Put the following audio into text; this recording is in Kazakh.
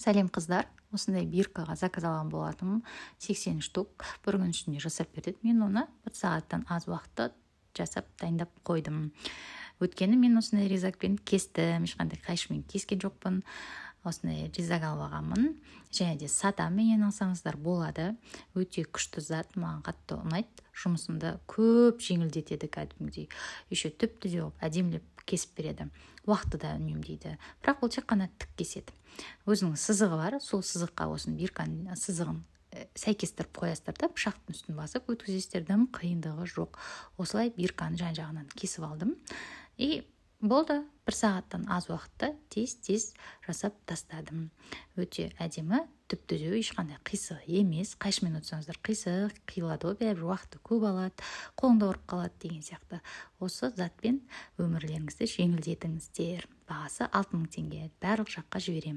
Сәлем қыздар, осындай биркаға заказ алған болатынмын. 80 штук бір күн ішінде жасап береді. Мен оны бір сағаттан аз уақытта жасап дайындап қойдым. Өткені мен осындай ризакпен кестім, ешқандай қайшымен кескен жоқпын. Осындай ризак алып алғанмын. Және де сатамен алсаңыздар болады. Өте күшті зат, маған қатты ұнайды. Жұмысымды көп жеңілдетеді кәдімгідей. Еще түп-түзу әдемілеп кесіп береді. Уақытты да үнемдейді. Бірақ ол тек қана тік кеседі. Өзінің сызығы бар, сол сызыққа осының бирканың сызығын сәйкестіріп қоясыздар да пышақтың үстін басып өткізесіздер, қиындығы жоқ. Осылай бирканы жан-жағынан кесіп алдым. И болды, бір сағаттан аз уақытта тез жасап тастадым. Өте әдемі, түп-түзу, ешқандай қисық емес. Қайшымен отырсаңыздар қисық, қиылады ғой, бәрібір уақытты көп алады, қолыңда ұрып қалады деген сияқты. Осы затпен өмірлеріңізді жеңілдетіңіздер. Бағасы 6000 теңге. Барлық жаққа жіберемін.